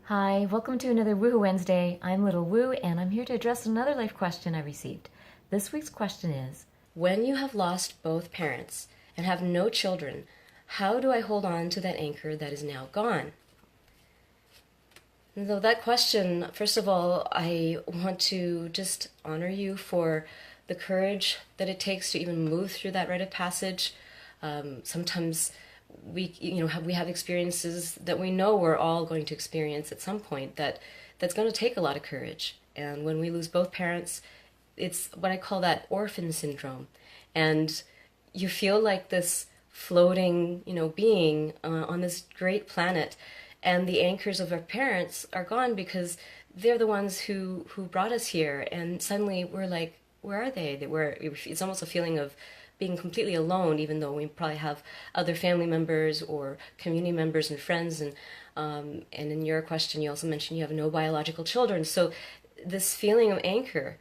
Hi, welcome to another Woohoo Wednesday. I'm Little Woo, and I'm here to address another life question I received. This week's question is, when you have lost both parents and have no children, how do I hold on to that anchor that is now gone? And so that question, first of all, I want to just honor you for the courage that it takes to even move through that rite of passage. Sometimes we have experiences that we know we're all going to experience at some point that's going to take a lot of courage. And when we lose both parents, it's what I call that orphan syndrome. And you feel like this floating, being on this great planet, and the anchors of our parents are gone because they're the ones who brought us here. And suddenly we're like, where are they? It's almost a feeling of being completely alone, even though we probably have other family members or community members and friends. And in your question, you also mentioned you have no biological children. So this feeling of anchor,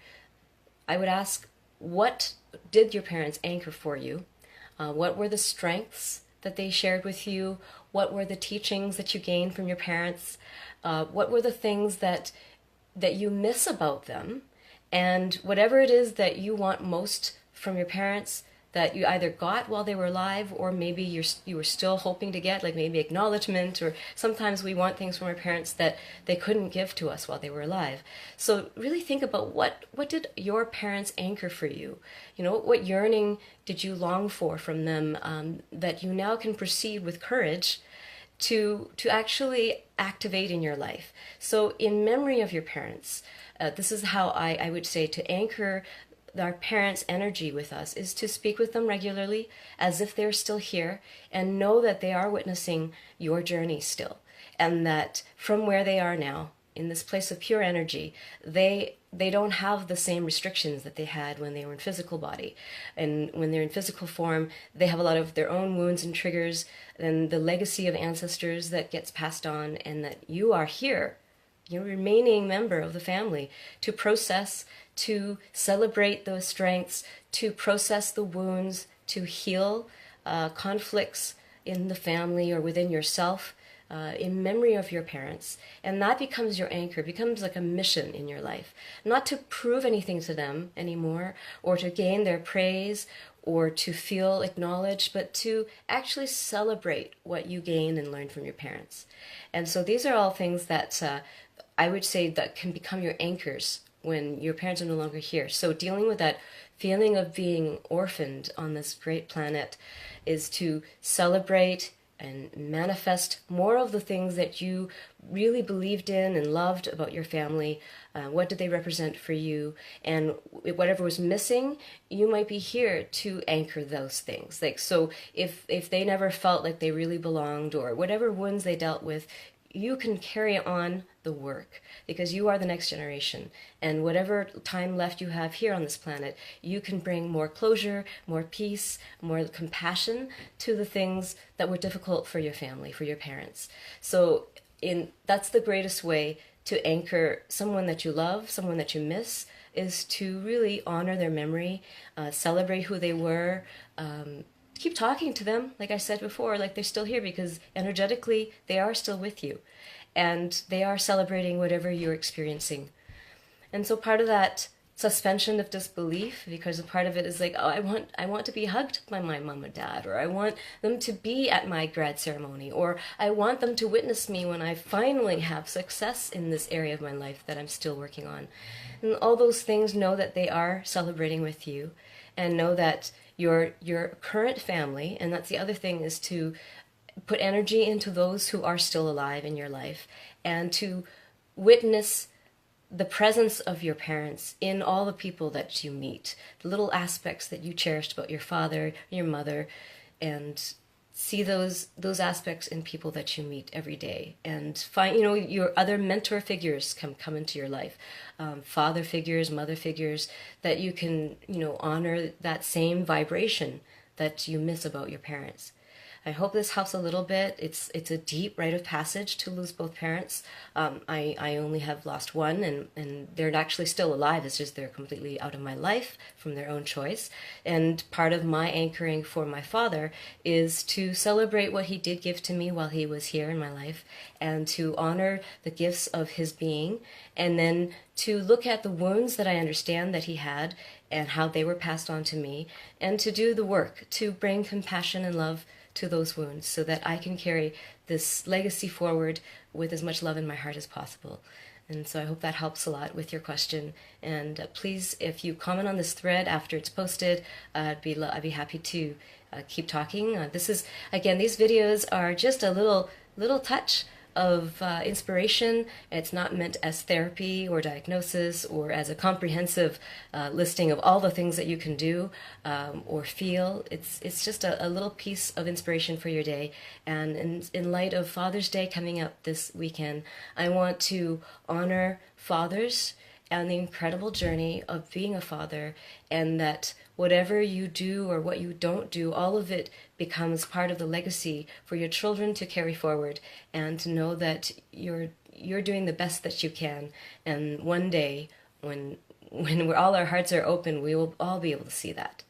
I would ask, what did your parents anchor for you? What were the strengths that they shared with you? What were the teachings that you gained from your parents? What were the things that you miss about them? And whatever it is that you want most from your parents that you either got while they were alive, or maybe you were still hoping to get, like maybe acknowledgement, or sometimes we want things from our parents that they couldn't give to us while they were alive. So really think about what did your parents anchor for you? What yearning did you long for from them, that you now can proceed with courage to actually activate in your life. So in memory of your parents, this is how I would say to anchor our parents' energy with us, is to speak with them regularly as if they're still here, and know that they are witnessing your journey still, and that from where they are now, in this place of pure energy, they don't have the same restrictions that they had when they were in physical body. And when they're in physical form, they have a lot of their own wounds and triggers, and the legacy of ancestors that gets passed on, and that you are here, you're a remaining member of the family, to process, to celebrate those strengths, to process the wounds, to heal conflicts in the family or within yourself, in memory of your parents. And that becomes your anchor, becomes like a mission in your life. Not to prove anything to them anymore, or to gain their praise, or to feel acknowledged, but to actually celebrate what you gained and learned from your parents. And so these are all things that I would say that can become your anchors when your parents are no longer here. So dealing with that feeling of being orphaned on this great planet is to celebrate and manifest more of the things that you really believed in and loved about your family. What did they represent for you? And whatever was missing, you might be here to anchor those things. Like, so if they never felt like they really belonged, or whatever wounds they dealt with, you can carry on the work, because you are the next generation. And whatever time left you have here on this planet, you can bring more closure, more peace, more compassion to the things that were difficult for your family, for your parents. So that's the greatest way to anchor someone that you love, someone that you miss, is to really honor their memory, celebrate who they were, keep talking to them, like I said before, like they're still here, because energetically they are still with you, and they are celebrating whatever you're experiencing. And so part of that suspension of disbelief, because a part of it is like, oh, I want to be hugged by my mom and dad, or I want them to be at my grad ceremony, or I want them to witness me when I finally have success in this area of my life that I'm still working on. And all those things, know that they are celebrating with you, and know that your current family, and that's the other thing, is to put energy into those who are still alive in your life, and to witness the presence of your parents in all the people that you meet, the little aspects that you cherished about your father, your mother, and see those aspects in people that you meet every day, and find your other mentor figures come into your life, father figures, mother figures, that you can honor that same vibration that you miss about your parents. I hope this helps a little bit. It's a deep rite of passage to lose both parents. I only have lost one, and they're actually still alive. It's just they're completely out of my life from their own choice. And part of my anchoring for my father is to celebrate what he did give to me while he was here in my life, and to honor the gifts of his being, and then to look at the wounds that I understand that he had and how they were passed on to me, and to do the work to bring compassion and love to those wounds so that I can carry this legacy forward with as much love in my heart as possible. And so I hope that helps a lot with your question. And please, if you comment on this thread after it's posted, I'd be happy to keep talking. This is, again, these videos are just a little touch of inspiration. It's not meant as therapy or diagnosis or as a comprehensive listing of all the things that you can do or feel. It's just a little piece of inspiration for your day. And in light of Father's Day coming up this weekend, I want to honor fathers and the incredible journey of being a father, and that whatever you do or what you don't do, all of it becomes part of the legacy for your children to carry forward, and to know that you're doing the best that you can. And one day, when all our hearts are open, we will all be able to see that.